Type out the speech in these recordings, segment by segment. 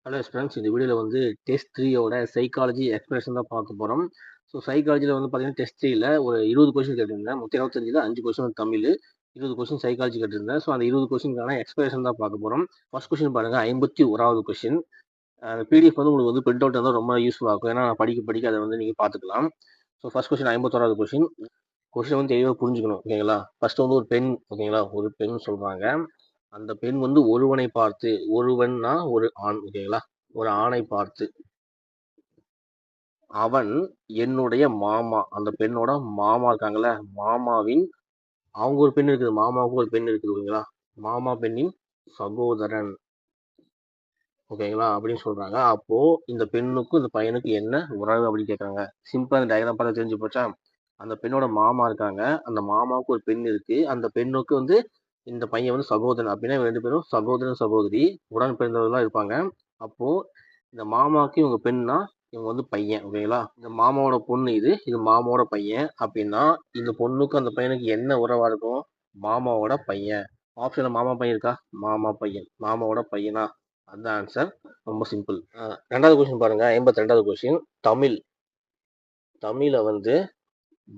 Hello friends, இந்த வீடியோவில் வந்து டெஸ்ட் 3யோட சைக்காலஜி எக்ஸ்பிரஷன் தான் பார்க்க போகிறோம். ஸோ சைக்காலஜியில் வந்து பார்த்தீங்கன்னா டெஸ்ட் 3ல ஒரு 20 கொஸ்டின் கேட்டிருந்தேன். மொத்தம் 25ல் 5 கொஸ்டின் தமிழ், 20 கொஸ்டின் சைக்காலஜி கேட்டிருந்தேன். ஸோ அந்த 20 கொஸ்டினுக்கான எக்ஸ்பிரஷன் தான் பார்க்க போகிறோம். ஃபர்ஸ்ட் கொஸ்டின் பாருங்கள், 51வது கொஸ்டின். பிடிஎஃப் வந்து உங்களுக்கு வந்து பிரிண்ட் அவுட் இருந்தால் ரொம்ப யூஸ்ஃபுல்லாக இருக்கும். ஏன்னா படிக்க அதை வந்து நீங்கள் பார்த்துக்கலாம். ஸோ ஃபர்ஸ்ட் கொஸ்டின் 51வது கொஸ்டின் வந்து தெளிவாக புரிஞ்சுக்கணும். ஓகேங்களா? ஃபர்ஸ்ட் வந்து ஒரு பெண், ஓகேங்களா, ஒரு பெண் சொல்கிறாங்க. அந்த பெண் வந்து ஒருவனை பார்த்து, ஒருவன்னா ஒரு ஆண், ஓகேங்களா, ஒரு ஆணை பார்த்து, அவன் என்னுடைய மாமா, அந்த பெண்ணோட மாமா இருக்காங்கல்ல, மாமாவின், அவங்க ஒரு பெண் இருக்குது, மாமாவுக்கு ஒரு பெண் இருக்குது, ஓகேங்களா, மாமா பெண்ணின் சகோதரன், ஓகேங்களா, அப்படின்னு சொல்றாங்க. அப்போ இந்த பெண்ணுக்கும் இந்த பையனுக்கு என்ன உறவு அப்படின்னு கேட்கறாங்க. சிம்பிளா இந்த டயக்ராம் பார்த்து தெரிஞ்சு போச்சா? அந்த பெண்ணோட மாமா இருக்காங்க, அந்த மாமாவுக்கு ஒரு பெண் இருக்கு, அந்த பெண்ணுக்கு வந்து இந்த பையன் வந்து சகோதரன். அப்படின்னா இவங்க 2 பேரும் சகோதரன் சகோதரி, உடன் பிறந்தவர்களா இருப்பாங்க. அப்போ இந்த மாமாவுக்கு இவங்க பெண்ணா, இவங்க வந்து பையன், ஓகேங்களா. இந்த மாமாவோட பொண்ணு இது மாமாவோட பையன். அப்படின்னா இந்த பொண்ணுக்கும் அந்த பையனுக்கு என்ன உறவா இருக்கும்? மாமாவோட பையன். ஆப்ஷன்ல மாமா பையன் இருக்கா? மாமா பையன், மாமாவோட பையனா? அதுதான் ஆன்சர். ரொம்ப சிம்பிள். ரெண்டாவது கொஸ்டின் பாருங்க, 52வது கொஸ்டின் தமிழ். தமிழை வந்து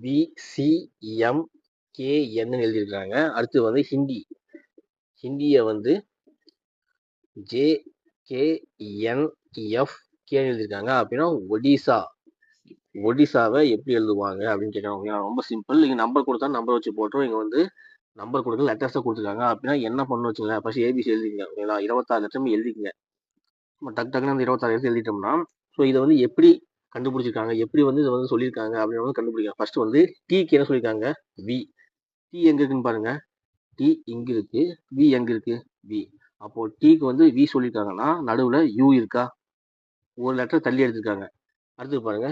VCMKN எழுதியிருக்காங்க. அடுத்து வந்து ஹிந்தியை வந்து JKNFK எழுதியிருக்காங்க. அப்படின்னா ஒடிசாவை எப்படி எழுதுவாங்க அப்படின்னு கேட்குறாங்க. ரொம்ப சிம்பிள். நீங்கள் நம்பர் கொடுத்தா நம்பர் வச்சு போட்டுரும். இங்கே வந்து நம்பர் கொடுத்து லெட்டர்ஸை கொடுத்துருக்காங்க. அப்படின்னா என்ன பண்ணணும் வச்சுங்களேன், ஃபர்ஸ்ட் ABC எழுதிங்க, ஓகேங்களா. 26 லெட்டரும் எழுதிக்கங்க. டக்குன்னு அந்த 26 எழுத்து எழுதிட்டோம்னா, ஸோ இதை வந்து எப்படி கண்டுபிடிச்சிருக்காங்க, எப்படி வந்து இதை வந்து சொல்லியிருக்காங்க அப்படின்னு வந்து கண்டுபிடிக்கலாம். ஃபர்ஸ்ட் வந்து டீக்கு என்ன சொல்லியிருக்காங்க? வி. டி எங்க இருக்குன்னு பாருங்க. டி இங்க இருக்கு, வி எங்க இருக்கு? வி. அப்போ டீக்கு வந்து வி சொல்லியிருக்காங்கன்னா நடுவில் யூ இருக்கா? ஒரு லெட்டர் தள்ளி எடுத்திருக்காங்க. அடுத்து பாருங்க,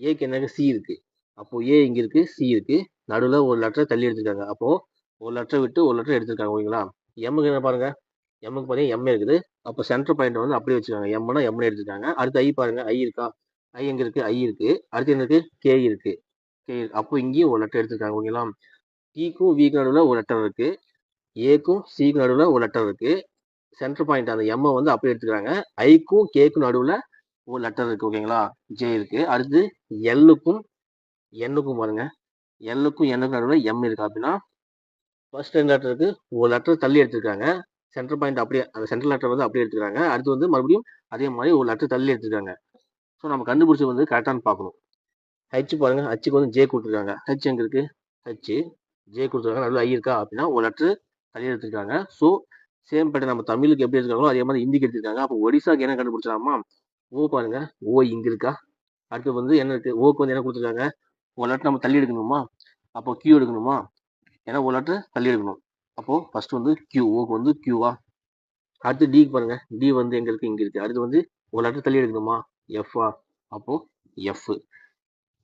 ஏக்கு என்ன? சி இருக்கு. அப்போ ஏ இங்க இருக்கு, சி இருக்கு, நடுவில் ஒரு லெட்டர் தள்ளி எடுத்திருக்காங்க. அப்போ ஒரு லெட்டர் விட்டு ஒரு லெட்டர் எடுத்திருக்காங்க, ஓகேங்களா. எம்முக்கு என்ன பாருங்க, எம்முக்கு பார்த்தீங்கன்னா எம் இருக்குது. அப்போ சென்டர் பாயிண்ட் வந்து அப்படியே வச்சுக்காங்க, எம்னா எம்னு எடுத்துருக்காங்க. அடுத்து ஐ பாருங்க, ஐ இருக்கா? ஐ எங்க இருக்கு? ஐ இருக்கு. அடுத்து என்ன இருக்கு? கே இருக்கு. அப்போ இங்கேயும் ஒரு லெட்டர் எடுத்திருக்காங்க, ஓகேங்களா. டிக்கும் விக்கு நடுவில் ஒரு லெட்டர் இருக்கு, ஏக்கும் சிக்கு நடுவில் ஒரு லெட்டர் இருக்கு. சென்டர் பாயிண்ட் அந்த எம்மை வந்து அப்படியே எடுத்துக்கிறாங்க. ஐக்கும் கேக்கும் நடுவில் ஒரு லெட்டர் இருக்கு, ஓகேங்களா, ஜே இருக்கு. அடுத்து எல்லுக்கும் என்னுக்கும் பாருங்க, எல்லுக்கும் என்னுக்கும் நடுவில் எம் இருக்கு. அப்படின்னா ஃபர்ஸ்ட் 2 லெட்டருக்கு ஒரு லெட்டர் தள்ளி எடுத்திருக்காங்க. சென்டர் பாயிண்ட் அப்படியே, அந்த சென்ட்ரல் லெட்டர் வந்து அப்படியே எடுத்துக்கிறாங்க. அடுத்து வந்து மறுபடியும் அதே மாதிரி ஒரு லெட்டர் தள்ளி எடுத்துருக்காங்க. ஸோ நம்ம கண்டுபிடிச்சி வந்து கரெக்டானு பார்க்கணும். ஹெச் பாருங்க, ஹச்சுக்கு வந்து ஜே கொடுத்துருக்காங்க. ஹெச் எங்க இருக்கு? ஹெச் ஜே கொடுத்துருக்காங்க, நடுவில் ஐ இருக்கா? அப்படின்னா ஒரு லெட்டர் தள்ளி எடுத்துருக்காங்க. ஸோ சேம் பேட்டர் நம்ம தமிழுக்கு எப்படி எடுத்துருக்காங்களோ அதே மாதிரி ஹிந்திக்கு எடுத்துருக்காங்க. அப்போ ஒடிசாக்கு என்ன கண்டுபிடிச்சலாமா? ஓ பாருங்க, ஓ இங்க இருக்கா? அடுத்து வந்து என்ன இருக்கு? ஓக்கு வந்து என்ன கொடுத்துருக்காங்க? ஒரு லெட்டர் நம்ம தள்ளி எடுக்கணுமா? அப்போ கியூ எடுக்கணுமா? ஏன்னா ஒரு லெட்டர் தள்ளி எடுக்கணும். அப்போ ஃபர்ஸ்ட் வந்து கியூ, ஓக்கு வந்து கியூவா. அடுத்து டிக்கு பாருங்க, டி வந்து எங்க இருக்கு? இங்க இருக்கு. அடுத்து வந்து ஒரு லெட்டர் தள்ளி எடுக்கணுமா? எஃப்ஆ. அப்போ எஃப்.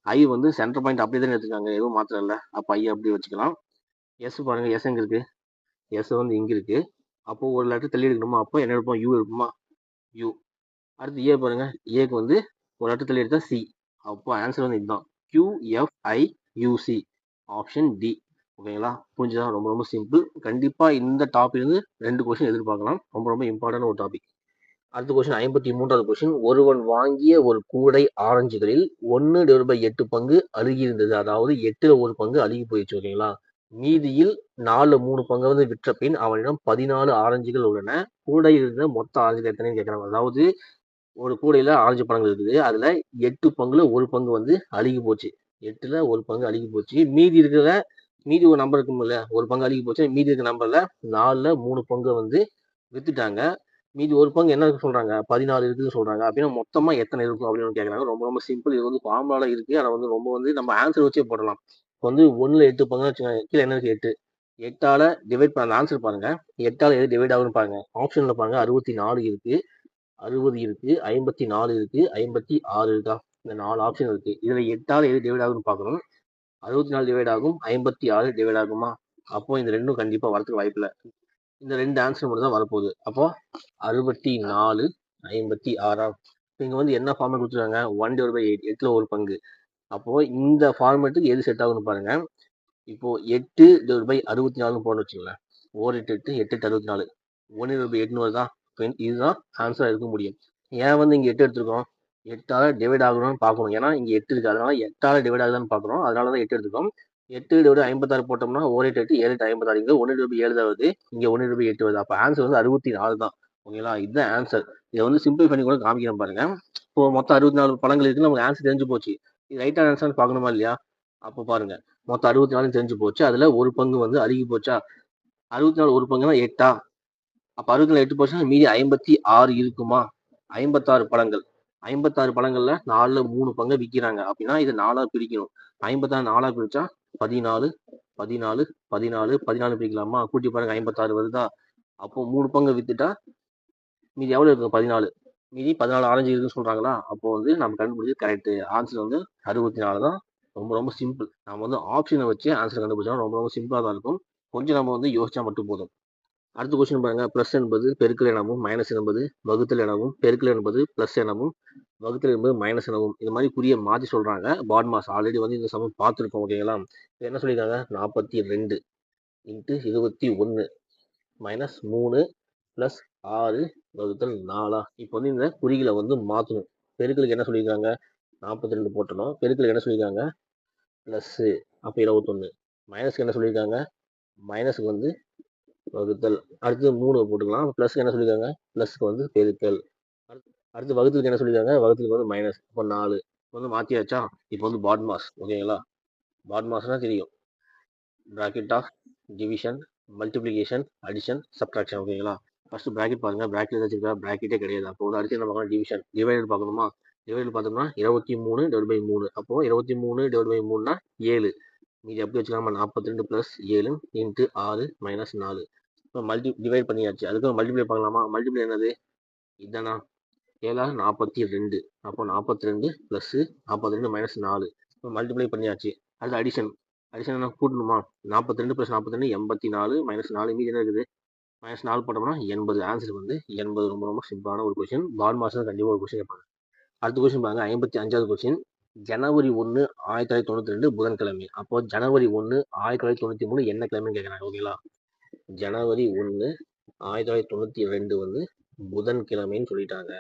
ஐ வந்து சென்டர் பாயிண்ட் அப்படியே தான் எடுத்துருக்காங்க, எதுவும் மாத்திரம் இல்லை. அப்போ ஐ அப்படியே வச்சுக்கலாம். எஸ் பாருங்க, எஸ் எங்க இருக்கு? எஸ் வந்து இங்க இருக்கு. அப்போ ஒரு லெட்டர் தள்ளி எடுக்கணுமா? அப்போ என்ன எடுப்போம்? யூ எடுப்போமா? யூ. அடுத்து ஏ பாருங்க, ஏக்கு வந்து ஒரு லெட்டர் தள்ளி எடுத்தா சி. அப்போ ஆன்சர் வந்து இதுதான், QFIUC, ஆப்ஷன் டி. ஓகேங்களா, புரிஞ்சுதா? ரொம்ப ரொம்ப சிம்பிள். கண்டிப்பா இந்த டாபிக் இருந்து 2 கொஸ்டின் எதிர்பார்க்கலாம். ரொம்ப ரொம்ப இம்பார்ட்டன்ட் ஒரு டாபிக். அடுத்த கொஸ்டின் 53வது கொஸ்டின். ஒருவன் வாங்கிய ஒரு கூடை ஆரஞ்சுகளில் 1/8 பங்கு அழுகி இருந்தது. அதாவது 8ல் 1 பங்கு அழுகி போயிடுச்சு, ஓகேங்களா. மீதியில் 4 3 பங்கு வந்து விற்ற பின் அவனிடம் 14 ஆரஞ்சுகள் உள்ளன. கூடையில் இருந்த மொத்த ஆரஞ்சுகள் எத்தனைன்னு கேட்கறாங்க. அதாவது ஒரு கூடையில ஆரஞ்சு பழங்கள் இருக்குது, அதுல 8 பங்குல 1 பங்கு வந்து அழுகி போச்சு. 8ல் 1 பங்கு அழுகி போச்சு. மீதி ஒரு நம்பர் இருக்கும்ல, ஒரு பங்கு அழுகி போச்சு. மீதி இருக்க நம்பர்ல 4ல் 3 பங்கு வந்து வித்துட்டாங்க. மீதி ஒரு பங்கு என்ன இருக்கு சொல்றாங்க? 14 இருக்குன்னு சொல்றாங்க. அப்படின்னா மொத்தமா எத்தனை இருக்கும் அப்படின்னு கேட்கறாங்க. ரொம்ப ரொம்ப சிம்பிள். இது வந்து ஃபார்முலால இருக்கு, ஆனா வந்து ரொம்ப வந்து நம்ம ஆன்சர் வச்சே போடலாம். இப்போ வந்து 1ல் 8 பங்குன்னு வச்சுக்கோங்க, கீழே என்ன இருக்கு? 8. 8ஆல டிவைட் பண்ண ஆன்சர் பாருங்க. 8ஆல எது டிவைட் ஆகுன்னு பாருங்க. ஆப்ஷன்ல பாருங்க, 64 இருக்கு, 60 இருக்கு, 54 இருக்கு, 56 இருக்கா? இந்த 4 ஆப்ஷன் இருக்கு. இதுல 8ஆல எது டிவைட் ஆகுன்னு பார்க்கணும். 64 டிவைட் ஆகும், 56 டிவைட் ஆகுமா? அப்போ இந்த ரெண்டும் கண்டிப்பா வரதுக்கு வாய்ப்பு இல்லை. இந்த 2 ஆன்சர் மட்டும் தான் வரப்போகுது. அப்போ 64, 56. இங்க வந்து என்ன ஃபார்மேட் கொடுத்துருக்காங்க? 1/8, 8ல் 1 பங்கு. அப்போ இந்த ஃபார்மேட்டுக்கு எது செட் ஆகுன்னு பாருங்க. இப்போ 8/64 போடணும் வச்சுங்களேன். 1 8 8 8 8 64, 1/8 வருதா? இதுதான் ஆன்சராக இருக்க முடியும். ஏன் வந்து இங்கே 8 எடுத்துருக்கோம், 8ஆல் டிவைட் ஆகணும்னு பார்க்கணும். ஏன்னா இங்கே 8 இருக்குது, அதனால 8ஆல் டிவைட் ஆகுதான்னு பார்க்குறோம். அதனால தான் 8 எடுத்துக்கோம். 8 டிவைட் 56 போட்டோம்னா 1 8 8 7 8 56. இங்கே 1 டிவைட் 7 தான் வருது, இங்கே 1 டிவைட் 8 வருது. அப்போ ஆன்சர் வந்து 64 தான். ஓகேங்களா, இதுதான் ஆன்சர். இதை வந்து சிம்பிள் பண்ணி கூட காமிக்கிறேன் பாருங்க. இப்போ மொத்தம் 64 படங்கள் இருக்குன்னு நமக்கு ஆன்சர் தெரிஞ்சு போச்சு. இது ரைட்டான ஆன்சர்னு பார்க்கணுமா இல்லையா? அப்போ பாருங்க, மொத்தம் 64 தெரிஞ்சு போச்சு. அதில் ஒரு பங்கு வந்து அருகி போச்சா? 64 ஒரு பங்குனா 8ஆ? அப்போ 64 8 போச்சுன்னா மீதி 56 இருக்குமா? 56 படங்கள். 56 படங்கள்ல 4ல் 3 பங்கை விற்கிறாங்க அப்படின்னா இது 4ஆ பிரிக்கணும். 56 4ஆ பிரிச்சா 14 14 14 14 பிரிக்கலாமா? கூட்டி பாருங்க, 56 வருதா? அப்போ 3 பங்கு வித்துட்டா மீதி எவ்வளவு இருக்கு? 14. மீதி 14 ஆரஞ்சு இருக்குன்னு சொல்றாங்களா? அப்போ வந்து நம்ம கண்டுபிடிச்சது கரெக்ட். ஆன்சர் வந்து 64 தான். ரொம்ப ரொம்ப சிம்பிள். நம்ம வந்து ஆப்ஷனை வச்சு ஆன்சர் கண்டுபிடிச்சா ரொம்ப ரொம்ப சிம்பிளா தான் இருக்கும். கொஞ்சம் நம்ம வந்து யோசிச்சா மட்டும் போதும். அடுத்த கொஸ்டின் பாருங்க. பிளஸ் என்பது பெருக்கல் எனவும், மைனஸ் என்பது வகுத்தல் எனவும், பெருக்கல் என்பது பிளஸ் எனவும், வகுத்தல் என்பது மைனஸ் எனவும், இது மாதிரி குறிய மாற்றி சொல்றாங்க. பாட் மாஸ் ஆல்ரெடி வந்து இந்த சமம் பார்த்துருக்கோம். ஓகேங்களா, என்ன சொல்லியிருக்காங்க? 42 இன்ட்டு 21 மைனஸ் 3 பிளஸ் 6 வகுத்தல் 4. இப்போ வந்து இந்த குறிகளை வந்து மாற்றணும். பெருக்கலுக்கு என்ன சொல்லியிருக்காங்க? 42 போட்டணும். பெருக்கலுக்கு என்ன சொல்லியிருக்காங்க? பிளஸ், அப்போ 21. மைனஸ்க்கு என்ன சொல்லியிருக்காங்க? மைனஸுக்கு வந்து வகுத்தல். அடுத்து 3 போட்டுக்கலாம். பிளஸ்க்கு என்ன சொல்லியிருக்காங்க? பிளஸ்க்கு வந்து பெருக்கல். அடுத்து வகுத்துக்கு என்ன சொல்லியிருக்காங்க? வகுத்துக்கு வந்து மைனஸ். இப்போ 4 வந்து மாற்றியாச்சா? இப்போ வந்து பாட் மாஸ். ஓகேங்களா, பாட் மாஸ்னா தெரியும், bracket of division, multiplication, addition, subtraction. ஓகேங்களா, ஃபர்ஸ்ட் பிராக்கெட் பாருங்க. பிராக்கெட் ஏதாச்சும் இருக்கா? பிராக்கெட்டே கிடையாது. அப்போ வந்து அடுத்து என்ன பார்க்கணும்? டிவிஷன். டிவைடட் பார்க்கணுமா? டிவைடட் பார்த்தோம்னா 23 டிவைட் பை 3. அப்போ 23 டிவைட் பை 3னா 7. மீதி எப்படி வச்சுக்கலாமா? 42 பிளஸ் 7 இன்ட்டு 6 மைனஸ் 4. இப்போ டிவைட் பண்ணியாச்சு. அதுக்கு மல்டிப்ளை பண்ணலாமா? மல்டிப்ளை என்னது? இதுதானா? 7 42. அப்போ 42 பிளஸ் 42 மைனஸ் 4. இப்போ மல்டிப்ளை பண்ணியாச்சு. அடுத்து அடிஷன். அடிஷன் என்ன? கூட்டணுமா? 42 பிளஸ் 42 84 மைனஸ் 4. மீதி என்ன இருக்குது? மைனஸ் 4 போட்டோம்னா 80. ஆன்சர் வந்து 80. ரொம்ப ரொம்ப சிம்பிளான ஒரு கொஸ்டின். பாட் மாஸ் கண்டிப்பாக ஒரு கொஸ்டின் கேட்பாங்க. அடுத்த கொஸ்டின் பாருங்க. 55வது கொஸ்டின். ஜனவரி 1 1992 புதன்கிழமை. அப்போ ஜனவரி 1 1993 என்ன கிழமைன்னு கேட்குறாங்க. ஓகேங்களா, ஜனவரி 1 1992 வந்து புதன்கிழமைன்னு சொல்லிட்டாங்க.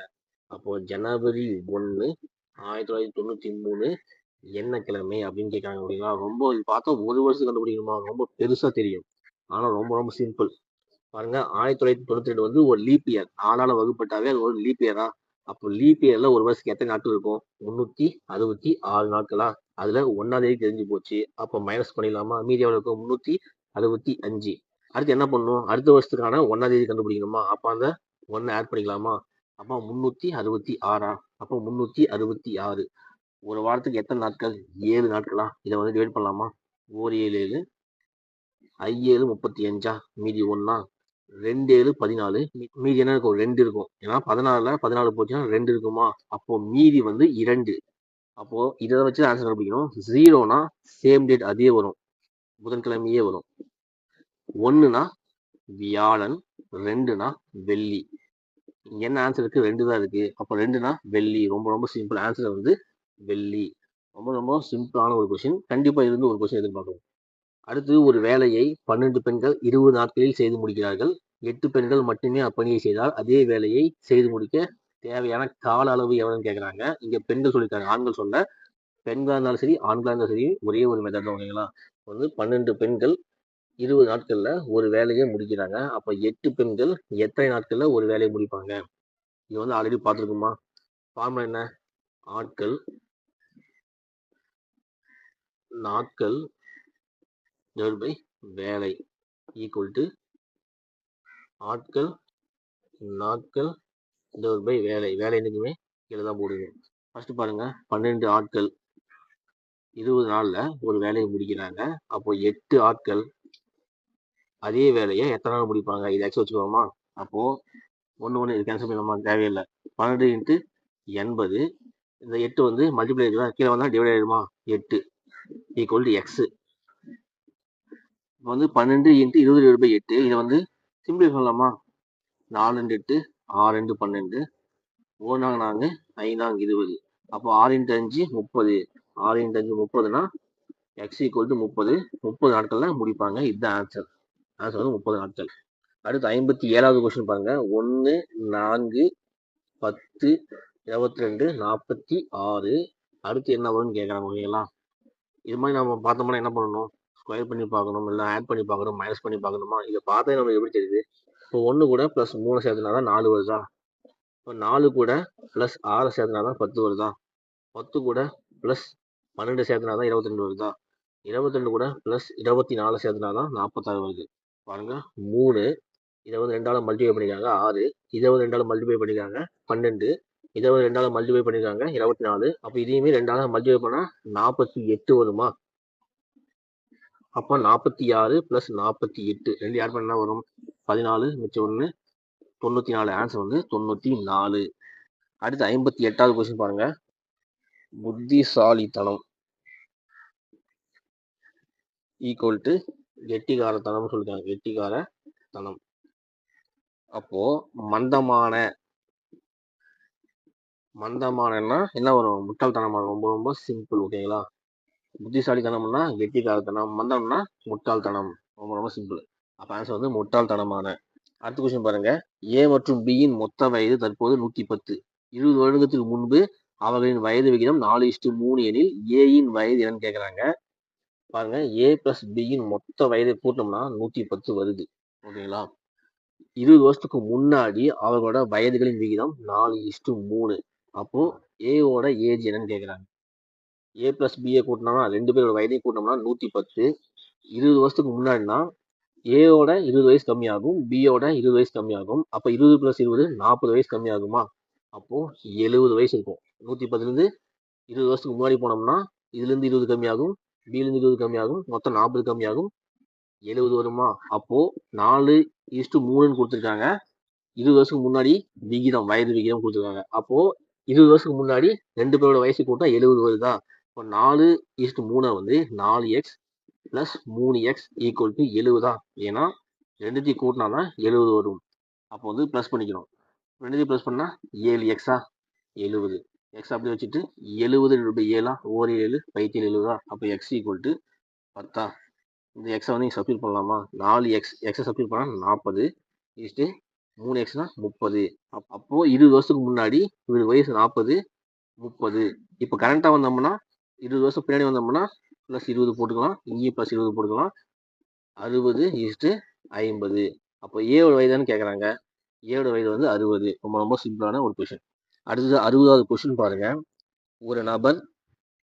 அப்போ ஜனவரி 1 1993 என்ன கிழமை அப்படின்னு கேட்காங்க. ஓகேங்களா, ரொம்ப இது பார்த்தா ஒரு வருஷம் கண்டுபிடிக்கணுமா? ரொம்ப பெருசா தெரியும். ஆனா ரொம்ப ரொம்ப சிம்பிள். பாருங்க, 1992 வந்து ஒரு லீப் இயர். 4ஆல வகுப்பட்டாவே அது ஒரு லீப் இயரா? அப்போ லீப் இயர்ல ஒரு வருஷத்துக்கு எத்தனை நாட்கள் இருக்கும்? 366 நாட்களா? அதுல 1ஆம் தேதி தெரிஞ்சு போச்சு. அப்போ மைனஸ் பண்ணிடலாமா? மீதி எவ்வளவு இருக்கும்? 365. அடுத்து என்ன பண்ணணும்? அடுத்த வருஷத்துக்கான 1ஆம் தேதி கண்டுபிடிக்கணுமா? அப்போ அந்த 1 ஆட் பண்ணிக்கலாமா? அப்போ 366. அப்போ 366. ஒரு வாரத்துக்கு எத்தனை நாட்கள்? 7 நாட்களா? இதை வந்து டிவைட் பண்ணலாமா? 1 7 7 5 7 35. மீதி 1 2 7 14. மீதி என்ன இருக்கும்? 2 இருக்கும். ஏன்னா 14ல 14 போச்சுன்னா 2 இருக்குமா? அப்போ மீதி வந்து 2. அப்போ இதை வச்சு ஆன்சர் கண்டுபிடிக்கணும். 0னா சேம் டேட் அதே வரும், புதன்கிழமையே வரும். 1னா வியாழன், 2னா வெள்ளி. என்ன ஆன்சர் இருக்கு? 2 தான் இருக்கு. அப்போ 2னா வெள்ளி. ரொம்ப ரொம்ப சிம்பிள். ஆன்சர் வந்து வெள்ளி. ரொம்ப ரொம்ப சிம்பிளான ஒரு கொஸ்டின். கண்டிப்பா இருந்து ஒரு கொஸ்டின் எதிர்பார்க்கணும். அடுத்து, ஒரு வேலையை 12 பெண்கள் 20 நாட்களில் செய்து முடிக்கிறார்கள். 8 பெண்கள் மட்டுமே அப்பணியை செய்தால் அதே வேலையை செய்து முடிக்க தேவையான கால அளவு எவ்வளவுன்னு கேட்குறாங்க. இங்க பெண்கள் சொல்லியிருக்காங்க, ஆண்கள் சொல்ல. பெண்களா இருந்தாலும் சரி, ஆண்களா இருந்தாலும் சரி, ஒரே ஒரு மெத்தட் தான். ஓகேங்களா, வந்து 12 பெண்கள் 20 நாட்கள்ல ஒரு வேலையை முடிக்கிறாங்க. அப்ப 8 பெண்கள் எத்தனை நாட்கள்ல ஒரு வேலையை முடிப்பாங்க? இது வந்து ஆல்ரெடி பார்த்துருக்குமா? ஃபார்முலா என்ன? ஆட்கள் நாட்கள் டிவைட் பை வேலை ஈக்குவல் டு ஆட்கள் நாட்கள் டிவைட் பை வேலை. வேலை என்னைக்குமே கீழே தான் போடுங்க. ஃபர்ஸ்ட் பாருங்க, 12 ஆட்கள் 20 நாள்ல ஒரு வேலையை முடிக்கிறாங்க. அப்போ 8 ஆட்கள் அதே வேலையை எத்தனை நாள் முடிப்பாங்க? இது எக்ஸ் வச்சுக்கோமா? அப்போ ஒன்று இது கேன்சல் பண்ணலாமா? தேவையில்லை. 12 இன்ட்டு 80. இந்த 8 வந்து மல்டிப்ளை இருக்குதா? கீழே வந்தால் டிவைட் ஆகிடுமா? 8 equal to X. இப்போ வந்து 12 இன்ட்டு 20 டிவைட் பை 8. இதை வந்து சிம்பிளை பண்ணலாமா? 4 8 6 12 4 4 5 20. அப்போ 6 இன்ட்டு 5 30. 6 இன்ட்டு 5 30னா எக்ஸ் ஈக்குவல் டு 30. 30 நாட்கள்ல முடிப்பாங்க. இதுதான் ஆன்சர். ஆன்சர் வந்து 30 நாட்கள். அடுத்து 57வது கொஸ்டின் பாருங்க. 1, 4, 10, 22, 46. அடுத்து என்ன வரும்னு கேட்குறாங்க. ஓகேங்களா? இது மாதிரி நம்ம பார்த்தோம்னா என்ன பண்ணணும்? ஸ்கொயர் பண்ணி பார்க்கணும், இல்லை ஆட் பண்ணி பார்க்கணும், மைனஸ் பண்ணி பார்க்கணுமா? இதை பார்த்தா நமக்கு எப்படி தெரியுது? இப்போ 1 கூட ப்ளஸ் 3 சேர்த்துனா தான் 4 வருதா? இப்போ 4 கூட ப்ளஸ் 6 சேர்த்துனா தான் 10 வருதா? 10 கூட ப்ளஸ் 12 சேர்த்துனா தான் 22 வருதா? 22 கூட ப்ளஸ் 24 சேர்த்துனா தான் 46 வருது. பாருங்க, 3 இதை வந்து 2ஆல் மல்டிப்ளை பண்ணிக்காங்க 6, இதை வந்து 2ஆல் மல்டிப்ளை பண்ணிக்காங்க 12, இதை வந்து 2ஆல் மல்டிப்ளை பண்ணிக்காங்க 24. அப்போ இதையுமே 2ஆல் மல்டிப்ளை பண்ணால் 48 வருமா? அப்போ 46 + 48 ரெண்டு ஆட் பண்ணா வரும் 14, மிச்சம் 1, 94. ஆன்சர் வந்து 94. அடுத்து 58வது கொஸ்டின் பாருங்க. புத்திசாலித்தனம் ஈக்குவல் டு கெட்டிகாரத்தனம் சொல்லிருக்காங்க. கெட்டிகாரத்தனம். அப்போ மந்தமானன்னா என்ன வரும்? முட்டாள்தனமா. ரொம்ப ரொம்ப சிம்பிள். ஓகேங்களா? புத்திசாலித்தனம்னா கெட்டிக்காரத்தனம், மந்தம்னா முட்டாள்தனம். ரொம்ப ரொம்ப சிம்பிள். அப்ப ஆன்சர் வந்து முட்டாள்தனமான. அடுத்த கொஸ்டின் பாருங்க. ஏ மற்றும் பியின் மொத்த வயது தற்போது 110. 20 வருடத்துக்கு முன்பு அவர்களின் வயது விகிதம் 4:3 எனில் ஏயின் வயது என்னன்னு கேட்குறாங்க. பாருங்க, ஏ பிளஸ் பியின் மொத்த வயதை கூட்டினோம்னா 110 வருது. ஓகேங்களா? 20 வருஷத்துக்கு முன்னாடி அவர்களோட வயதுகளின் விகிதம் 4:3. அப்போ ஏவோட ஏஜ் என்னன்னு கேட்குறாங்க. ஏ பிளஸ் பியை கூட்டினோம்னா 2 பேரோட வயதையும் கூட்டினோம்னா 110. 20 வருஷத்துக்கு முன்னாடினா ஏயோட 20 வயசு கம்மியாகும், பியோட 20 வயசு கம்மியாகும். அப்போ 20 + 20 40 வயசு கம்மியாகுமா? அப்போ 70 வயசு இருக்கும். 110லேருந்து 20 வருஷத்துக்கு முன்னாடி போனோம்னா இதுலேருந்து 20 கம்மியாகும், பிலேருந்து 20 கம்மியாகும், மொத்தம் 40 கம்மியாகும், 70 வருமா? அப்போ 4:3 கொடுத்துருக்காங்க. 20 வருஷத்துக்கு முன்னாடி விகிதம், வயது விகிதம் கொடுத்துருக்காங்க. அப்போ 20 வருஷத்துக்கு முன்னாடி 2 பேரோட வயசு கூட்டா 70 வருதா? இப்போ 4:3 வந்து 4x + 3x = 70 ஏன்னா ரெண்டுத்தையும் கூட்டினா தான் 70 வரும். அப்போ வந்து ப்ளஸ் பண்ணிக்கணும். ரெண்டுத்தையும் ப்ளஸ் பண்ணால் 7x 70. எக்ஸ் அப்படி வச்சுட்டு 70 × 7 ஓர் 7 5 70. அப்போ x = 10. இந்த எக்ஸை வந்து நீங்கள் சப்ஸ்டியூட் பண்ணலாமா? 4x எக்ஸை சப்ஸ்டியூட் பண்ணால் 40 இஸ்ட்டு 3x 30. அப்போ 20 வருஷத்துக்கு முன்னாடி இவர் வயசு 40, 30. இப்போ கரண்ட்டாக வந்தோம்னா 20 வருஷம் பின்னாடி வந்தோம்னா +20 போட்டுக்கலாம், இங்கேயும் +20 போட்டுக்கலாம். 60:50. அப்போ ஏவோட வயதான்னு கேட்குறாங்க. ஏவோட வயது வந்து 60. ரொம்ப ரொம்ப சிம்பிளான ஒரு கொஷின். அடுத்தது 60வது கொஷின் பாருங்க. ஒரு நபர்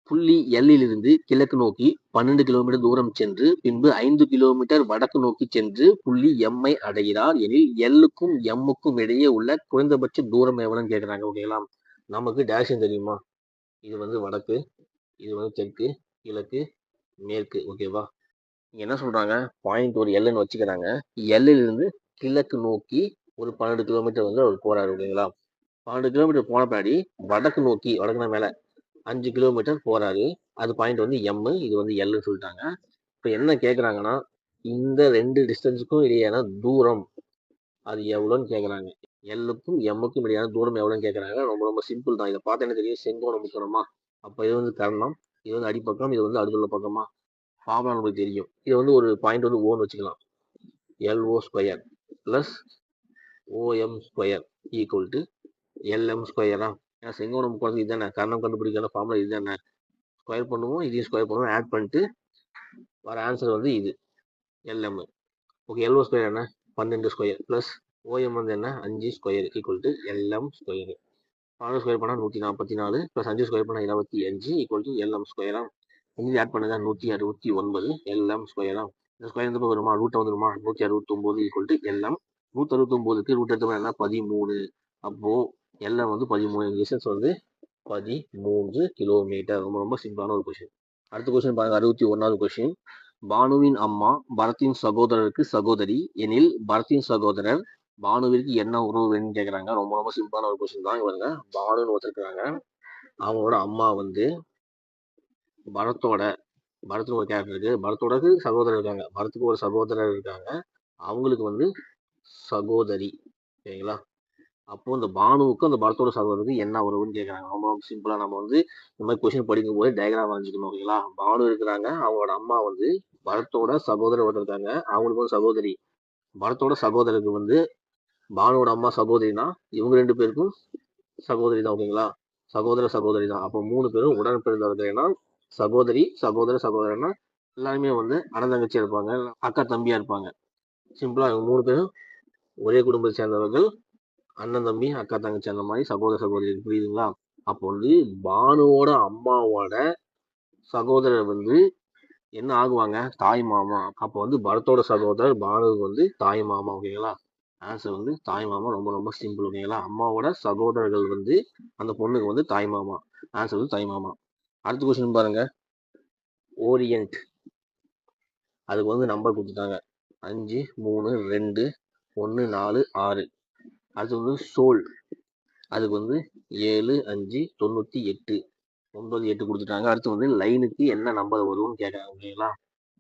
புள்ளி எல்லிலிருந்து கிழக்கு நோக்கி 12 கிலோமீட்டர் தூரம் சென்று பின்பு 5 கிலோமீட்டர் வடக்கு நோக்கி சென்று புள்ளி எம்ஐ அடைகிறார் எனில் எல்லுக்கும் எம்முக்கும் இடையே உள்ள குறைந்தபட்ச தூரம் எவ்வளோன்னு கேட்குறாங்க. ஓகேங்களா? நமக்கு டேரக்ஷன் தெரியுமா? இது வந்து வடக்கு, இது வந்து தெற்கு, கிழக்கு, மேற்கு. ஓகேவா? இங்க என்ன சொல்றாங்க? பாயிண்ட் ஒரு எல்லுன்னு வச்சுக்கிறாங்க. எல்லிலிருந்து கிழக்கு நோக்கி ஒரு 12 கிலோமீட்டர் வந்து அவர் போறாரு. ஓகேங்களா? 12 கிலோமீட்டர் போன பின்னாடி வடக்கு நோக்கி, வடக்குனா மேல 5 கிலோமீட்டர் போறாரு. அது பாயிண்ட் வந்து எம், இது வந்து எல்லுன்னு சொல்லிட்டாங்க. இப்போ என்ன கேட்குறாங்கன்னா, இந்த 2 டிஸ்டன்ஸுக்கும் இடையான தூரம் அது எவ்வளோன்னு கேட்குறாங்க. எல்லுக்கும் எம்முக்கும் இடையான தூரம் எவ்வளோன்னு கேட்குறாங்க. ரொம்ப ரொம்ப சிம்பிள் தான். இதை பார்த்து என்ன தெரியும்? செங்கோண முக்கோணமா? அப்போ இது வந்து கர்ணம், இது வந்து அடிப்பக்கம், இது வந்து அடுத்துள்ள பக்கமா? ஃபார்முலா நமக்கு தெரியும். இது வந்து ஒரு பாயிண்ட் வந்து ஓன்னு வச்சுக்கலாம். LO² + OM² = LM². ஏன்னா செங்கோண முக்கோணம் இதுதானே, கர்ணம் கண்டுபிடிக்கிற ஃபார்முலா இதுதானே. ஸ்கொயர் பண்ணுவோம், இதையும் ஸ்கொயர் பண்ணுவோம், ஆட் பண்ணிட்டு வர ஆன்சர் வந்து இது LM. ஓகே, LO² என்ன? 12² + OM வந்து என்ன? 5² = LM². 12 ஸ்கொயர் பண்ணால் 144 + 5 ஸ்கொயர் பண்ணால் 25 = LM². இங்கே ஆட் பண்ணுங்க 169 LM². இந்த ஸ்கொயர் எந்த பக்கம் வருமா? ரூட் வந்துருமா? 169 = LM. 169க்கு ரூட் எடுத்தோம்னா என்ன? 13. அப்போ LM வந்து 13. டிஸ்டன்ஸ் வந்து 13 கிலோமீட்டர். ரொம்ப ரொம்ப சிம்பிளான ஒரு கொஸ்டின். அடுத்த கொஸ்டின் பாருங்க. 61வது கொஸ்டின். பானுவின் அம்மா பரத்தின் சகோதரருக்கு சகோதரி எனில் பரத்தின் சகோதரர் பானுவிற்கு என்ன உறவு வேணும்னு கேட்குறாங்க. ரொம்ப ரொம்ப சிம்பிளான ஒரு கொஸ்டின் தான். இவங்க பானுன்னு ஒருத்தருக்காங்க. அவங்களோட அம்மா வந்து பரத்துக்கு ஒரு கேரக்டர் இருக்கு. பரத்தோடக்கு சகோதரர் இருக்காங்க. பரத்துக்கு ஒரு சகோதரர் இருக்காங்க. அவங்களுக்கு வந்து சகோதரி. சரிங்களா? அப்போ இந்த பானுவுக்கும் அந்த பரத்தோட சகோதரருக்கு என்ன உறவுன்னு கேட்குறாங்க. ரொம்ப சிம்பிளா நம்ம வந்து இந்த மாதிரி கொஸ்டின் படிக்கும் போது டயக்ராம் வரைஞ்சிக்கணும். ஓகேங்களா? பானு இருக்கிறாங்க. அவங்களோட அம்மா வந்து பரத்தோட சகோதரர் இருக்காங்க. அவங்களுக்கு ஒரு சகோதரி. பரத்தோட சகோதரருக்கு வந்து பானுவோட அம்மா சகோதரினா இவங்க 2 பேருக்கும் சகோதரி தான். ஓகேங்களா, சகோதரி தான். அப்போ 3 பேரும் உடன் பிறந்தவர்கள். ஏன்னா சகோதரி சகோதரனா எல்லாருமே வந்து அண்ணன் தங்கச்சியா இருப்பாங்க, அக்கா தம்பியா இருப்பாங்க. சிம்பிளா இவங்க 3 பேரும் ஒரே குடும்பத்தை சேர்ந்தவர்கள், அண்ணன் தம்பி அக்கா தங்கச்சி அந்த மாதிரி சகோதரி. புரியுதுங்களா? அப்போ வந்து பானுவோட அம்மாவோட சகோதரர் வந்து என்ன ஆகுவாங்க, தாய் மாமா. அப்போ வந்து பரத்தோட சகோதரர் பானுவுக்கு வந்து தாய் மாமா. ஓகேங்களா, ஆன்சர் வந்து தாய் மாமா. ரொம்ப ரொம்ப சிம்பிள். ஓகேங்களா, அம்மாவோட சகோதரர்கள் வந்து அந்த பொண்ணுக்கு வந்து தாய் மாமா. ஆன்சர் வந்து தாய் மாமா. அடுத்த கொஸ்டின் பாருங்க, ஓரியன்ட். அதுக்கு வந்து நம்பர் கொடுத்துட்டாங்க 5 3 2 1 4 6. அடுத்து வந்து சோல், அதுக்கு வந்து 7 5 98 9 8 கொடுத்துட்டாங்க. அடுத்து வந்து லைனுக்கு என்ன நம்பர் வரும்னு கேட்குறாங்க. ஓகேங்களா,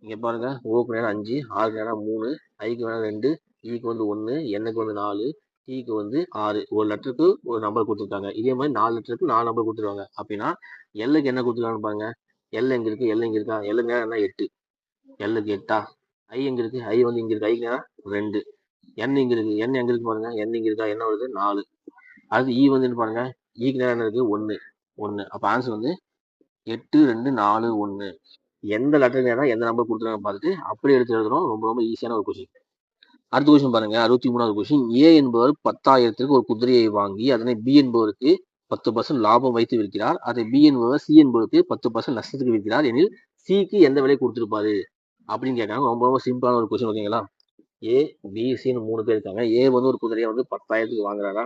இங்கே பாருங்க, ஓக்கு நேரம் 5, ஆறுக்கு நேரம் 3, ஐக்கு நேரம் 2, ஈக்கு வந்து 1, எண்ணுக்கு வந்து 4, டீக்கு வந்து 6. ஒரு லெட்டருக்கு ஒரு நம்பர் கொடுத்துருக்காங்க. இதே மாதிரி 4 லெட்டருக்கு 4 நம்பர் கொடுத்துருவாங்க. அப்படின்னா எல்லுக்கு என்ன கொடுத்துருக்காங்க பாருங்க. எல் எங்க இருக்கு, எல் எங்க இருக்கா, எல்லுக்கு நேரம் என்ன 8, எல்லுக்கு 8ஆ. ஐ எங்க இருக்கு, ஐ வந்து இங்க இருக்கு, ஐக்கு நேரம் 2. என் இங்க இருக்கு, என் எங்க இருக்கு பாருங்க, என் இங்க இருக்கா, என்ன வருது 4. அடுத்து ஈ வந்து பாருங்க, ஈக்கு நேரம் என்ன இருக்கு 1. அப்போ ஆன்சர் வந்து 8 2 4 1. எந்த லெட்டர் நேரம் எந்த நம்பர் கொடுத்துருக்காங்க பார்த்துட்டு அப்படியே எடுத்து எழுதுறோம். ரொம்ப ரொம்ப ஈஸியான ஒரு கொஸ்டின். அடுத்த கொஸ்டின் பாருங்க, 63வது கொஸ்டின். ஏ என்பவர் 10,000க்கு ஒரு குதிரையை வாங்கி அதனை பி என்பவருக்கு 10% லாபம் வைத்து விற்கிறார். அதை பி என்பவர் சி என்பவருக்கு 10% நஷ்டத்துக்கு விற்கிறார் எனில் சிக்கு எந்த விலை கொடுத்திருப்பாரு அப்படின்னு கேட்காங்க. ரொம்ப ரொம்ப சிம்பிளான ஒரு கொஸ்டின். ஓகேங்களா, ஏ பி சின்னு 3 பேர் இருக்காங்க. ஏ வந்து ஒரு குதிரையை வந்து 10,000க்கு வாங்குறாரா,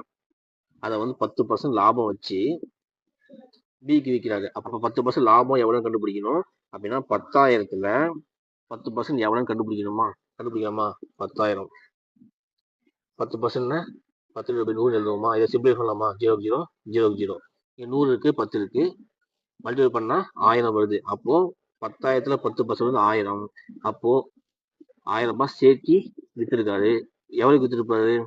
அதை வந்து 10% லாபம் வச்சு பிக்கு விற்கிறாரு. அப்போ 10% லாபம் எவ்வளவு கண்டுபிடிக்கணும் அப்படின்னா 10,000த்துல 10% எவ்வளவு கண்டுபிடிக்கணுமா 10,000 10% 10 100 எழுதுவோமா, இதை சிம்பிளை பண்ணலாமா, 0 0 0 0. இங்க 100 இருக்கு, 10 இருக்கு, மல்டிபிள் பண்ணா 1000 வருது. அப்போ 10,000த்துல 10% வந்து 1000. அப்போ 1000 ரூபாய் சேர்த்து வித்திருக்காரு. எவ்வளவுக்கு வித்திருப்பாரு,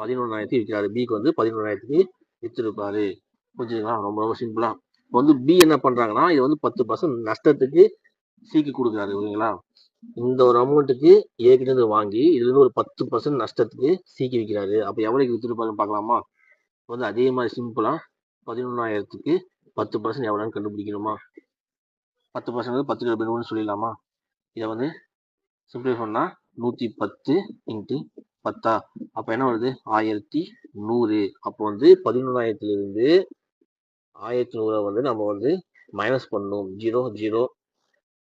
11,000 விற்கிறாரு. பிக்கு வந்து 11,000 வித்திருப்பாரு. புரிஞ்சுங்களா, ரொம்ப ரொம்ப சிம்பிளா. இப்போ வந்து பி என்ன பண்றாங்கன்னா, இது வந்து 10% நஷ்டத்துக்கு சிக்கு கொடுக்குறாரு. ஓகேங்களா, இந்த ஒரு அமௌண்ட்டுக்கு ஏ கிட்ட இருந்து வாங்கி இதுல இருந்து ஒரு 10% நஷ்டத்துக்கு சிக்கு விற்கிறாரு. அப்ப எவ்வளவுக்கு வித்துருப்பாருன்னு பார்க்கலாமா. வந்து அதே மாதிரி சிம்பிளா 11,000க்கு 10% எவ்வளவுன்னு கண்டுபிடிக்கணுமா. 10% 10 சொல்லிடலாமா. இதை வந்து சிம்பிளை பண்ணா 110 இன்ட்டு 10. அப்ப என்ன வருது 1100. அப்போ வந்து 11,000த்துல இருந்து 1100 வந்து நம்ம வந்து மைனஸ் பண்ணணும். 0 0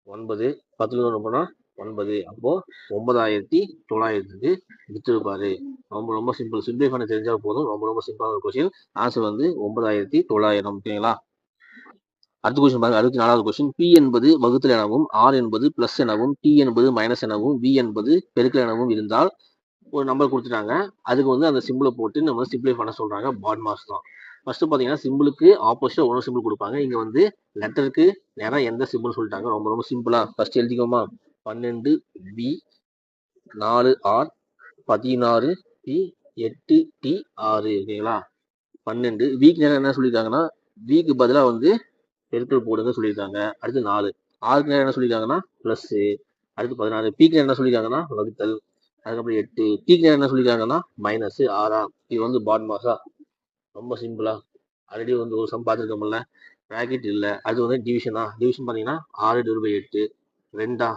9 10 போனா 9. அப்போ 9,900க்கு வித்திருப்பாரு. ரொம்ப ரொம்ப சிம்பிள். சிம்பிளை பண்ண தெரிஞ்சா போதும். ரொம்ப ரொம்ப சிம்பிளான ஒரு கொஸ்டின். ஆன்சர் வந்து 9,900. ஓகேங்களா, அடுத்த கொஸ்டின் பாருங்க, 64வது கொஸ்டின். பி என்பது வகுத்தல் எனவும், ஆர் என்பது பிளஸ் எனவும், டி என்பது மைனஸ் எனவும், வி என்பது பெருக்கல் எனவும் இருந்தால் ஒரு நம்பர் கொடுத்துட்டாங்க. அதுக்கு வந்து அந்த சிம்பிளை போட்டு நம்ம சிம்பிளை பண்ண சொல்றாங்க. பாட் மாஸ் தான். ஃபர்ஸ்ட் பாத்தீங்கன்னா சிம்பிளுக்கு ஆப்போசிட்டா ஒரு சிம்பிள் கொடுப்பாங்க. இங்க வந்து லெட்டருக்கு நேரம் எந்த சிம்பிள் சொல்லிட்டாங்க. ரொம்ப ரொம்ப சிம்பிளா ஃபர்ஸ்ட் எழுதிக்கோமா. 12 பி 4 ஆர் 16 பி 8 டி 6. ஓகேங்களா, 12 வீக் நேரம் என்ன சொல்லியிருக்காங்கன்னா, வீக்கு பதிலா வந்து பெருக்கல் போடுங்க சொல்லியிருக்காங்க. அடுத்து 4 ஆருக்கு நேரம் என்ன சொல்லியிருக்காங்கன்னா பிளஸ். அடுத்து 16 பீக்கு என்ன சொல்லியிருக்காங்கன்னா வகுத்தல். அதுக்கப்புறம் 8 டீக்கு என்ன சொல்லியிருக்காங்கன்னா மைனஸ் 6. இது வந்து பாட் மாஸா. ரொம்ப சிம்பிளா ஆல்ரெடி வந்து ஒரு சம் பார்த்துருக்கோம்ல, ப்ராக்கெட் இல்லை. அது வந்து டிவிஷனா. டிவிஷன் பார்த்தீங்கன்னா 6/8 2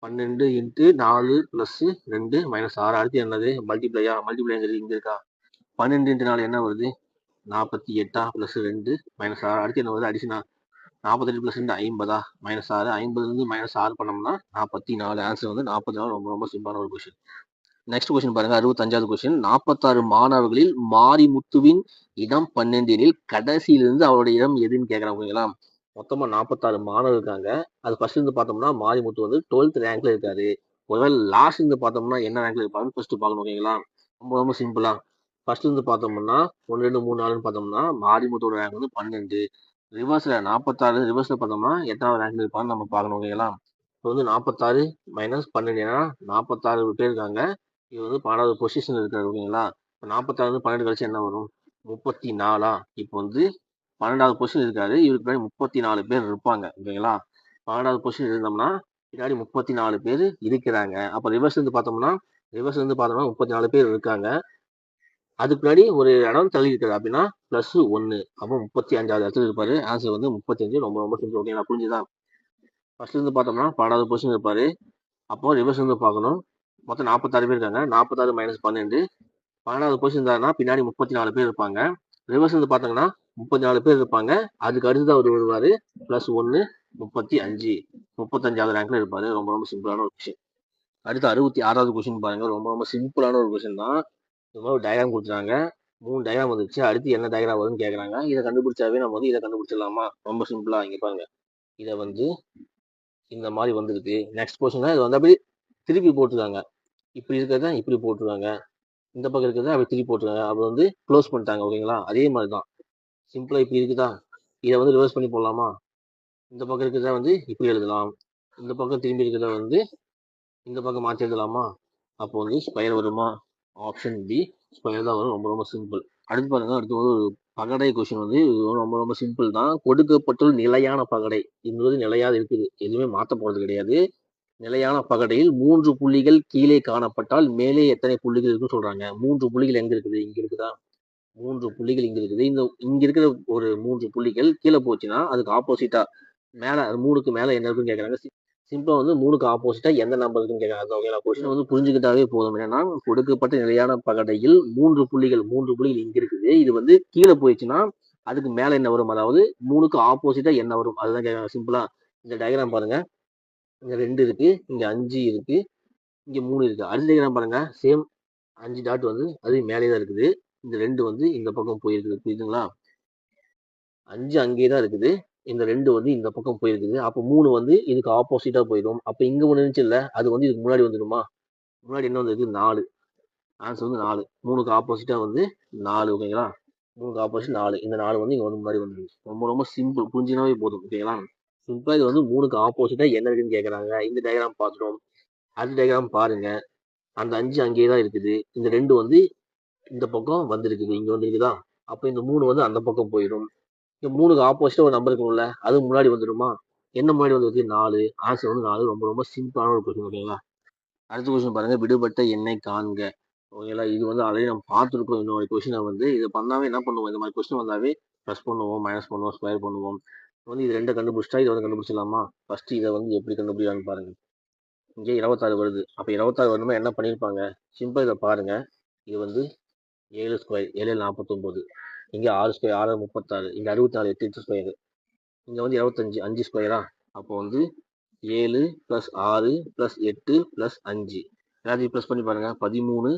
12 இன்ட்டு 4 ப்ளஸ் 2 மைனஸ் 6. அடுத்து என்னது மல்டிப்ளையா. மல்டிப்ளைங்கிறது இங்கே இருக்கா. 12 இன்ட்டு 4 என்ன வருது 48 ப்ளஸ் 2 மைனஸ் 6. அடுத்து என்ன வருது அடிஷனா. 48 ப்ளஸ் 2 50 மைனஸ் 6. 50 மைனஸ் 6 பண்ணோம்னா 44. ஆன்சர் வந்து 44. ரொம்ப ரொம்ப சிம்பிளான ஒரு கொஸ்டின். நெக்ஸ்ட் கொஸ்டின் பாருங்க, 65வது கொஸ்டின். 46 மாணவர்களில் மாரிமுத்துவின் இடம் 12 எனில் கடைசியிலிருந்து அவருடைய இடம் எதுன்னு கேட்கறாங்க. ஓகேங்களா, மொத்தமா 46 மாணவர் இருக்காங்க. அது ஃபர்ஸ்ட் இருந்து பார்த்தோம்னா மாரிமுத்து வந்து 12th ரேங்க்ல இருக்காரு. ஒருவேளை லாஸ்ட் இருந்து பார்த்தோம்னா என்ன ரேங்க்ல இருப்பாருன்னு ஃபர்ஸ்ட் பார்க்கணும். ஓகேங்களா, ரொம்ப ரொம்ப சிம்பிளா ஃபர்ஸ்ட் இருந்து பார்த்தோம்னா 1 2 3 4 பார்த்தோம்னா மாரிமுத்தோட ரேங்க் வந்து 12. ரிவர்ஸ்ல 46 ரிவர்ஸ்ல பார்த்தோம்னா எத்தனாவது ரேங்க்ல இருப்பான்னு நம்ம பார்க்கணும். ஓகேங்களா, இப்போ வந்து 46 மைனஸ் 12 ஏன்னா 46 பேர் இருக்காங்க. இது வந்து 12வது பொசிஷன் இருக்காரு. ஓகேங்களா, இப்போ 46 12 கழிச்சு என்ன வரும் 34. இப்போ வந்து 12வது பொசிஷன் இருக்காரு. இவருக்கு பின்னாடி 34 பேர் இருப்பாங்க. ஓகேங்களா, 12வது பொசிஷன் இருந்தோம்னா பின்னாடி 34 பேர் இருக்கிறாங்க. அப்போ ரிவர்ஸ் இருந்து பார்த்தோம்னா ரிவர்ஸ் வந்து பார்த்தோம்னா 34 பேர் இருக்காங்க. அதுக்கு முன்னாடி ஒரு இடம் தள்ளி இருக்காரு அப்படின்னா +1. அப்போ 35வது இடத்துல இருப்பாரு. ஆன்சர் வந்து 35. ரொம்ப ரொம்ப சிம்பிள். ஓகேங்களா, புரிஞ்சுதா? ஃபர்ஸ்ட் இருந்து பார்த்தோம்னா 12வது பொசிஷன் இருப்பாரு. அப்போ ரிவர்ஸ் வந்து பார்க்கணும். மொத்தம் 46 பேர் இருக்காங்க. 46 - 12. 12வது பொசிஷன் இருந்தாருன்னா பின்னாடி 34 பேர் இருப்பாங்க. ரிவர்ஸ் வந்து பார்த்தாங்கன்னா 34 பேர் இருப்பாங்க. அதுக்கு அடுத்து அவர் வருவாரு. +1 35. 35வது ரேங்க்ல இருப்பாரு. ரொம்ப ரொம்ப சிம்பிளான ஒரு விஷயம். அடுத்து 66வது கொஸ்டின் பாருங்க. ரொம்ப ரொம்ப சிம்பிளான ஒரு கொஸ்டின் தான். இந்த மாதிரி ஒரு டயக்ராம் கொடுத்துருக்காங்க. 3 டயக்ராம் வந்துருச்சு. அடுத்து என்ன டயக்ராம் வரும்னு கேட்குறாங்க. இதை கண்டுபிடிச்சாவே நம்ம வந்து இதை கண்டுபிடிச்சிடலாமா? ரொம்ப சிம்பிளா. இங்க பாருங்க, இதை வந்து இந்த மாதிரி வந்திருக்கு. நெக்ஸ்ட் கொஸ்டின் இது வந்து அப்படி திருப்பி போட்டுருக்காங்க. இப்படி இருக்கிறத இப்படி போட்டுருக்காங்க. இந்த பக்கம் இருக்கிறத அப்படி திருப்பி போட்டுருக்காங்க. அப்படி வந்து க்ளோஸ் பண்ணிட்டாங்க. ஓகேங்களா, அதே மாதிரி தான் சிம்பிளா இப்படி இருக்குதா, இதை வந்து ரிவர்ஸ் பண்ணி போடலாமா? இந்த பக்கம் இருக்கிறத வந்து இப்படி எழுதலாம். இந்த பக்கம் திரும்பி இருக்கிறத வந்து இந்த பக்கம் மாற்றி எழுதலாமா? அப்போ வந்து ஸ்கொயர் வருமா? ஆப்ஷன் பி, ஸ்கொயர் தான் வரும். ரொம்ப ரொம்ப சிம்பிள். அடுத்து பாருங்க, அடுத்து ஒரு பகடை கொஸ்டின் வந்து ரொம்ப ரொம்ப சிம்பிள் தான். கொடுக்கப்பட்டுள்ள நிலையான பகடை என்பது நிலையாக இருக்குது, எதுவுமே மாற்ற போறது கிடையாது. நிலையான பகடையில் 3 புள்ளிகள் கீழே காணப்பட்டால் மேலே எத்தனை புள்ளிகள் இருக்குன்னு சொல்றாங்க. 3 புள்ளிகள் எங்க இருக்குது? இங்க இருக்குதா? 3 புள்ளிகள் இங்க இருக்குது. இங்க இருக்கிற ஒரு 3 புள்ளிகள் கீழே போச்சுன்னா அதுக்கு ஆப்போசிட்டா மேல 3க்கு மேல என்ன இருக்குன்னு கேட்கறாங்க. சிம்பிளா வந்து 3க்கு ஆப்போசிட்டா எந்த நம்பர் இருக்குன்னு கேட்கறாங்க. ஓகேங்களா, கொஸ்டின் வந்து புரிஞ்சுக்கிட்டாவே போதும். என்னன்னா, கொடுக்கப்பட்ட நிலையான பகடையில் 3 புள்ளிகள் இங்க இருக்குது. இது வந்து கீழே போயிடுச்சுன்னா அதுக்கு மேல என்ன வரும்? அதாவது 3க்கு ஆப்போசிட்டா என்ன வரும்? அதுதான் கேட்கறாங்க. சிம்பிளா இந்த டயக்ராம் பாருங்க. இங்க 2 இருக்கு, இங்க 5 இருக்கு, இங்க 3 இருக்கு. அடுத்த டயக்ராம் பாருங்க. சேம் 5 டாட் வந்து அது மேலே தான் இருக்குது. இந்த 2 வந்து இந்த பக்கம் போயிருக்குது. புரியுதுங்களா? 5 அங்கேயே தான் இருக்குது. இந்த 2 வந்து இந்த பக்கம் போயிருக்குது. அப்போ 3 வந்து இதுக்கு ஆப்போசிட்டா போயிடும். அப்போ இங்க ஒண்ணு இருந்துச்சு இல்ல, அது வந்து இதுக்கு முன்னாடி வந்துடுமா? முன்னாடி என்ன வந்திருக்கு? 4. ஆன்சர் வந்து 4. 3க்கு ஆப்போசிட்டா வந்து 4. ஓகேங்களா, 3க்கு ஆப்போசிட் 4. இந்த 4 வந்து இங்க வந்து முன்னாடி வந்துருக்கு. ரொம்ப ரொம்ப சிம்பிள். புரிஞ்சுனாவே போதும். ஓகேங்களா, சிம்பிளா இது வந்து 3க்கு ஆப்போசிட்டா என்ன இருக்குன்னு கேட்கறாங்க. இந்த டயக்ராம் பார்த்துட்டோம். அடுத்த டயக்ராம் பாருங்க. அந்த 5 அங்கேயே தான் இருக்குது. இந்த 2 வந்து இந்த பக்கம் வந்திருக்குது. இங்க வந்துருக்குதா? அப்போ இந்த 3 வந்து அந்த பக்கம் போயிடும். இந்த 3க்கு ஆப்போசிட்டா ஒரு நம்பர் இருக்கும்ல, அது முன்னாடி வந்துடுமா? என்ன முன்னாடி வந்திருக்கு? 4. ஆன்சர் வந்து 4. ரொம்ப ரொம்ப சிம்பிளான ஒரு கொஸ்டின். ஓகேங்களா, அடுத்த கொஸ்டின் பாருங்க. விடுபட்ட எண்ணை காண்க. ஓகேங்களா, இது வந்து ஆல்ரெடி நம்ம பார்த்துருக்கோம். இன்னொரு கொஸ்டினை வந்து இதை பண்ணாவே என்ன பண்ணுவோம்? இந்த மாதிரி கொஸ்டின் வந்தாவே ப்ளஸ் பண்ணுவோம், மைனஸ் பண்ணுவோம், ஸ்கொயர் பண்ணுவோம். வந்து இது 2 கண்டுபிடிச்சிட்டா இதை வந்து கண்டுபிடிச்சிடலாமா? ஃபர்ஸ்ட் இதை வந்து எப்படி கண்டுபிடிக்கலான்னு பாருங்க. இங்கே 26 வருது. அப்போ 26 வரணுமா? என்ன பண்ணியிருப்பாங்க? சிம்பிள். இதை பாருங்க. இது வந்து 7 ஸ்கொயர், 7 49. இங்கே 6 ஸ்கொயர், 6 36. இங்கே 64, 8 ஸ்கொயர். இங்கே வந்து 25, 5 ஸ்கொயரா? அப்போ வந்து 7 + 6 + 8 + 5 எல்லாத்தையும் ப்ளஸ் பண்ணி பாருங்க. 13,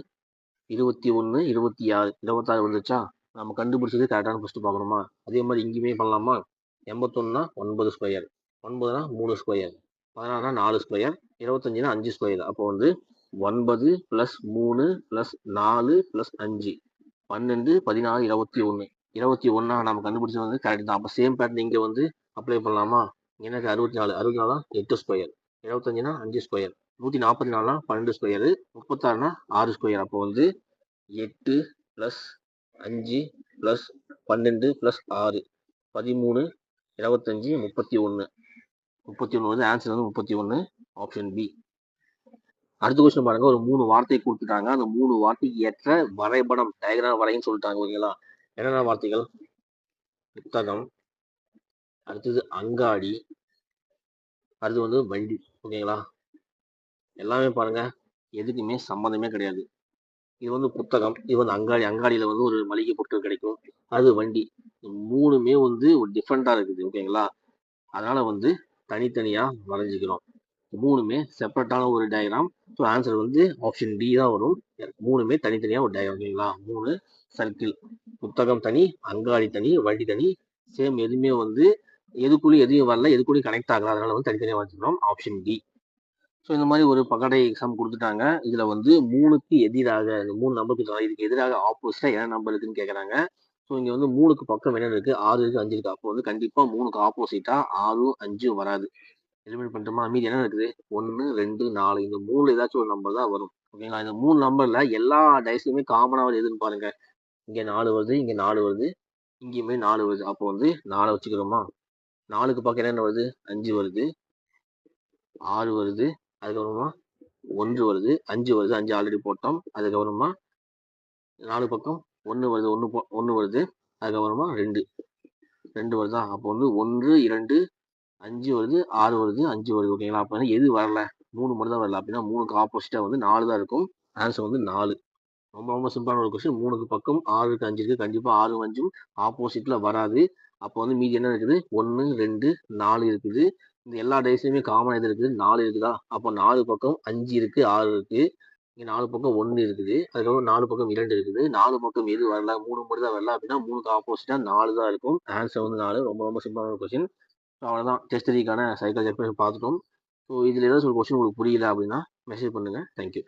21, 26, 26 வந்துச்சா? நம்ம கண்டுபிடிச்சது கரெக்டான ஃபர்ஸ்ட் பார்க்கணுமா? அதே மாதிரி இங்கேயுமே பண்ணலாமா? 81னா 9 ஸ்கொயர், 9னா 3 ஸ்கொயர், 16னா 4 ஸ்கொயர், 25னா 5 ஸ்கொயர். அப்போ வந்து 9 + 3 + 4 + 5 12, 16, 21. 21 நம்ம கண்டுபிடிச்சது வந்து கரெக்ட் தான். அப்போ சேம் பேட்டர்ன் இங்கே வந்து அப்ளை பண்ணலாமா? எனக்கு 64, 64 8 ஸ்கொயர், 75னா 5 ஸ்கொயர், 144னா 12 ஸ்கொயர், 36னா 6 ஸ்கொயர். அப்போ வந்து 8 + 5 + 12 + 6 13, 25, 31. 31 வந்து ஆன்சர் வந்து 31. Option B. அடுத்த கொஸ்டின் பாருங்க. ஒரு 3 வார்த்தை கொடுத்துட்டாங்க. அந்த 3 வார்த்தைக்கு ஏற்ற வரைபடம், டயக்ராம் வரைன்னு சொல்லிட்டாங்க. ஓகேங்களா, என்னென்ன வார்த்தைகள்? புத்தகம், அடுத்தது அங்காடி, அடுத்து வந்து வண்டி. ஓகேங்களா, எல்லாமே பாருங்க எதுக்குமே சம்மந்தமே கிடையாது. இது வந்து புத்தகம், இது வந்து அங்காடி. அங்காடியில வந்து ஒரு மளிகை பொருட்கள் கிடைக்கும். அது வண்டி. 3மே வந்து ஒரு டிஃப்ரெண்டா இருக்குது. ஓகேங்களா, அதனால வந்து தனித்தனியா வரைஞ்சிக்கிறோம். 3மே செப்பரேட்டான ஒரு டயக்ராம். ஸோ ஆன்சர் வந்து ஆப்ஷன் டி தான் வரும். 3மே தனித்தனியா ஒரு டயக்ராம். ஓகேங்களா, 3 சர்க்கிள். புத்தகம் தனி, அங்காடி தனி, வண்டி தனி. சேம் எதுவுமே வந்து எதுக்குள்ளேயும் எதையும் வரல, எதுக்குள்ளேயும் கனெக்ட் ஆகல. அதனால வந்து தனித்தனியா வச்சுக்கிறோம். Option D. ஸோ இந்த மாதிரி ஒரு பகடை எக்ஸாம் கொடுத்துட்டாங்க. இதுல வந்து 3க்கு எதிராக, இந்த 3 நம்பருக்கு இதுக்கு எதிராக ஆப்போசிட்டா என்ன நம்பர் இருக்குன்னு கேட்கறாங்க. ஸோ இங்க வந்து 3க்கு பக்கம் என்ன இருக்கு? 6 இருக்கு, 5 இருக்கு. அப்போ வந்து கண்டிப்பா 3க்கு ஆப்போசிட்டா 6, 5 வராது. எலிமினேட் பண்ணிட்டோமா? மீதி என்ன இருக்குது? 1, 2, 4. இந்த 3 ஏதாச்சும் ஒரு நம்பர் தான் வரும். ஓகேங்களா, இந்த 3 நம்பர்ல எல்லா டைஸ்லயுமே காமனா எதுன்னு பாருங்க. இங்க 4 வருது, இங்க 4 வருது, இங்கேயுமே 4 வருது. அப்போ வந்து 4 வச்சுக்கிறோமா? 4க்கு பக்கம் என்ன வருது? 5 வருது, 6 வருது, அதுக்கப்புறமா 1 வருது, 5 வருது, 5 ஆல்ரெடி போட்டோம். அதுக்கப்புறமா 4 பக்கம் 1 வருது, 1 வருது, அதுக்கப்புறமா 2 வருதா? அப்போ வந்து 1, 2, 5 வருது, 6 வருது, 5 வருது. ஓகேங்களா? அப்போ எது வரல? 3 மட்டும் தான் வரல. அப்படின்னா 3க்கு ஆப்போசிட்டா வந்து 4 தான் இருக்கும். ஆன்சர் வந்து 4. ரொம்ப ரொம்ப சிம்பிளான ஒரு கொஸ்டின். 3க்கு பக்கம் 6க்கு 5 இருக்கு. கண்டிப்பா 6 5ம் ஆப்போசிட்ல வராது. அப்போ வந்து மீதி என்ன இருக்குது? 1, 2, 4 இருக்குது. இந்த எல்லா டேஸ்லயுமே காமன் எது இருக்குது? 4 இருக்குதா? அப்போ 4 பக்கம் 5 இருக்கு, 6 இருக்கு. இங்க 4 பக்கம் 1 இருக்குது. அதுக்கப்புறம் 4 பக்கம் 2 இருக்குது. 4 பக்கம் எது வரல? 3 மட்டும் தான் வரல. அப்படின்னா 3க்கு ஆப்போசிட்டா 4 தான் இருக்கும். ஆன்சர் வந்து 4. ரொம்ப ரொம்ப சிம்பிளான ஒரு கொஸ்டின். அவ்வளோதான். டெஸ்ட் 3க்கான சைக்காலஜி எக்ஸ்பிரஷன் பார்த்துட்டோம். ஸோ இதில் ஏதாச்சும் ஒரு கொஸ்டின் உங்களுக்கு புரியல அப்படின்னா மெசேஜ் பண்ணுங்க. தேங்க்யூ.